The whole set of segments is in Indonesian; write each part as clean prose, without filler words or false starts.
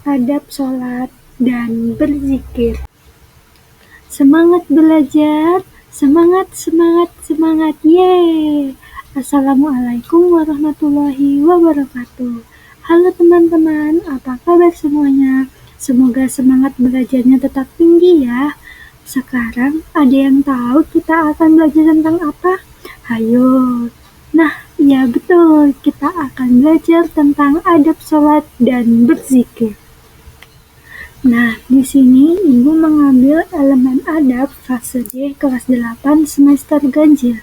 adab sholat, dan berzikir. Semangat belajar, semangat, semangat, semangat, yeay! Assalamualaikum warahmatullahi wabarakatuh. Halo teman-teman, apa kabar semuanya? Semoga semangat belajarnya tetap tinggi ya. Sekarang ada yang tahu kita akan belajar tentang apa? Hayo. Nah, ya betul, kita akan belajar tentang adab sholat dan berzikir. Nah, di sini Ibu mengambil elemen adab fase D kelas 8 semester ganjil.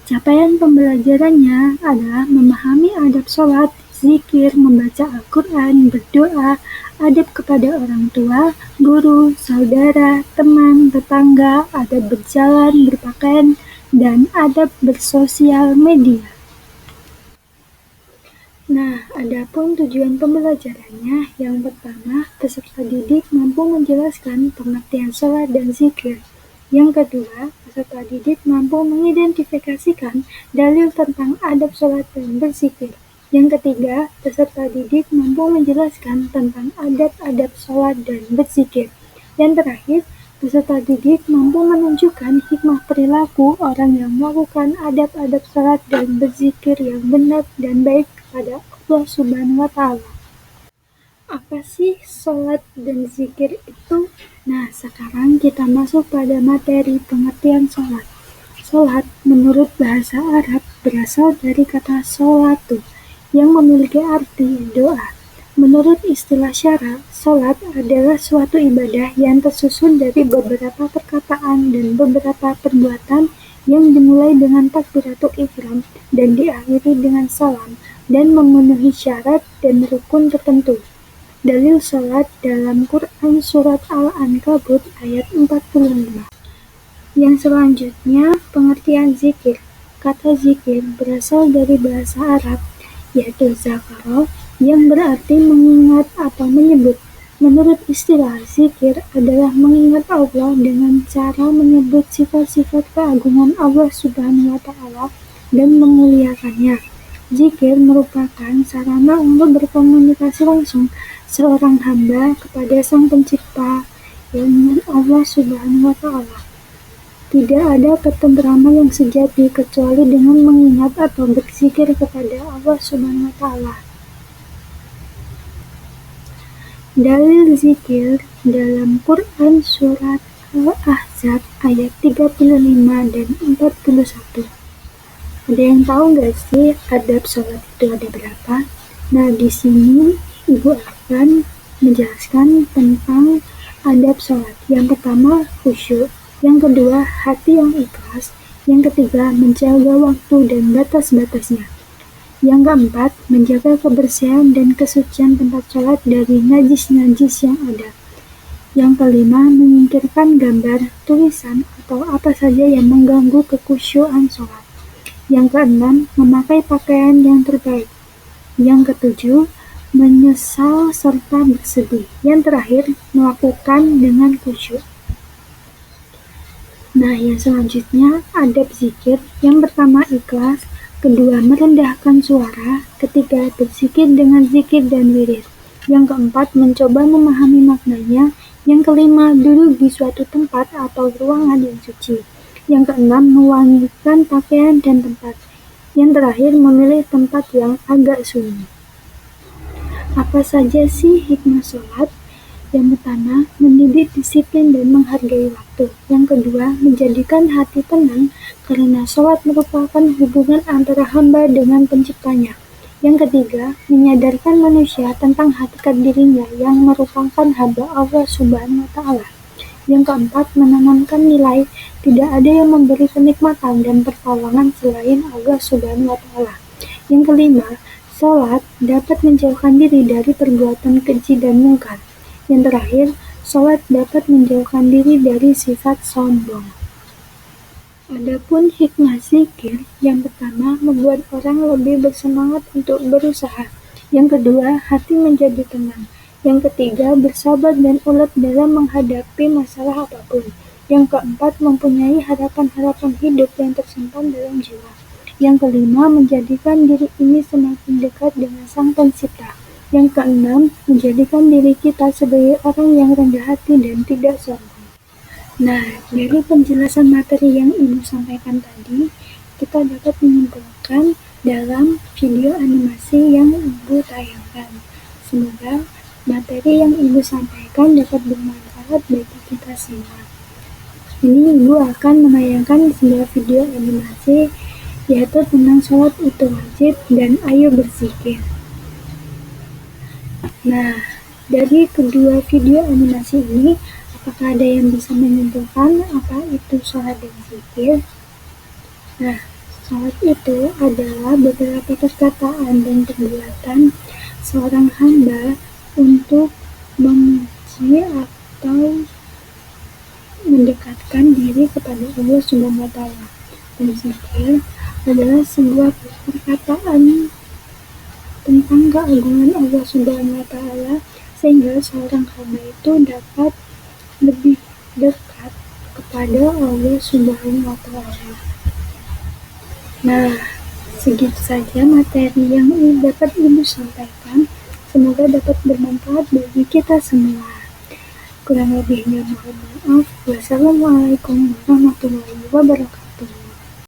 Capaian pembelajarannya adalah memahami adab sholat, zikir, membaca Al-Quran, berdoa, adab kepada orang tua, guru, saudara, teman, tetangga, adab berjalan, berpakaian, dan adab bersosial media. Nah, adapun tujuan pembelajarannya, yang pertama, peserta didik mampu menjelaskan pengertian sholat dan zikir. Yang kedua, peserta didik mampu mengidentifikasikan dalil tentang adab sholat dan berzikir. Yang ketiga, peserta didik mampu menjelaskan tentang adab-adab sholat dan berzikir. Yang terakhir, peserta didik mampu menunjukkan hikmah perilaku orang yang melakukan adab-adab sholat dan berzikir yang benar dan baik kepada Allah Subhanahu wa Ta'ala. Apa sih sholat dan zikir itu? Nah, sekarang kita masuk pada materi pengertian sholat. Sholat menurut bahasa Arab berasal dari kata sholatu yang memiliki arti doa. Menurut istilah syara, sholat adalah suatu ibadah yang tersusun dari beberapa perkataan dan beberapa perbuatan yang dimulai dengan takbiratul ihram dan diakhiri dengan salam dan memenuhi syarat dan rukun tertentu. Dalil sholat dalam Quran Surat Al-Ankabut ayat 45. Yang selanjutnya, pengertian zikir. Kata zikir berasal dari bahasa Arab, yaitu zakaro, yang berarti mengingat atau menyebut. Menurut istilah, zikir adalah mengingat Allah dengan cara menyebut sifat-sifat keagungan Allah Subhanahu wa Ta'ala dan memuliakannya. Zikir merupakan sarana untuk berkomunikasi langsung seorang hamba kepada Sang Pencipta, yang Allah Subhanahu wa Ta'ala. Tidak ada ketentraman yang sejati kecuali dengan mengingat atau berzikir kepada Allah Subhanahu wa Ta'ala. Dalil zikir dalam Quran Surat Al-Ahzab ayat 35 dan 41. Ada yang tahu nggak sih adab sholat itu ada berapa? Nah, di sini Ibu akan menjelaskan tentang adab sholat. Yang pertama, khusyuk. Yang kedua, hati yang ikhlas. Yang ketiga, menjaga waktu dan batas-batasnya. Yang keempat, menjaga kebersihan dan kesucian tempat sholat dari najis-najis yang ada. Yang kelima, menyingkirkan gambar, tulisan, atau apa saja yang mengganggu kekhusyuan sholat. Yang keenam, memakai pakaian yang terbaik. Yang ketujuh, menyesal serta bersedih. Yang terakhir, melakukan dengan khusyuk. Nah, yang selanjutnya, adab zikir. Yang pertama, ikhlas. Kedua, merendahkan suara. Ketiga, berzikir dengan zikir dan wirid. Yang keempat, mencoba memahami maknanya. Yang kelima, duduk di suatu tempat atau ruangan yang suci. Yang keenam, mewangikan pakaian dan tempat. Yang terakhir, memilih tempat yang agak sunyi. Apa saja sih hikmah sholat? Yang pertama, mendidik disiplin dan menghargai waktu. Yang kedua, menjadikan hati tenang karena sholat merupakan hubungan antara hamba dengan penciptanya. Yang ketiga, menyadarkan manusia tentang hakikat dirinya yang merupakan hamba Allah Subhanahu wa Ta'ala. Yang keempat, menanamkan nilai tidak ada yang memberi kenikmatan dan pertolongan selain Allah Subhanahu wa Ta'ala. Yang kelima, sholat dapat menjauhkan diri dari perbuatan keji dan mungkar. Yang terakhir, sholat dapat menjauhkan diri dari sifat sombong. Adapun hikmah zikir, yang pertama, membuat orang lebih bersemangat untuk berusaha. Yang kedua, hati menjadi tenang. Yang ketiga, bersabar dan ulet dalam menghadapi masalah apapun. Yang keempat, mempunyai harapan-harapan hidup yang tersimpan dalam jiwa. Yang kelima, menjadikan diri ini semakin dekat dengan Sang Pencipta. Yang keenam, menjadikan diri kita sebagai orang yang rendah hati dan tidak sombong. Nah, dari penjelasan materi yang Ibu sampaikan tadi, kita dapat menyimpulkan dalam video animasi yang Ibu tayangkan. Semoga materi yang Ibu sampaikan dapat bermanfaat bagi kita semua. Ini Ibu akan menayangkan sebuah video animasi yaitu tentang sholat itu wajib dan ayo berzikir. Nah, dari kedua video animasi ini, apakah ada yang bisa menyimpulkan apa itu sholat dan zikir? Nah, sholat itu adalah beberapa perkataan dan perbuatan seorang hamba untuk memuji atau mendekatkan diri kepada Allah Subhanahu wa Ta'ala. Dan zikir adalah sebuah perkataan tentang keagungan Allah Subhanahu wa Ta'ala sehingga seorang hamba itu dapat lebih dekat kepada Allah Subhanahu wa Ta'ala. Nah, segitu saja materi yang dapat Ibu sampaikan. Semoga dapat bermanfaat bagi kita semua. Kurang lebihnya mohon maaf. Wassalamualaikum warahmatullahi wabarakatuh.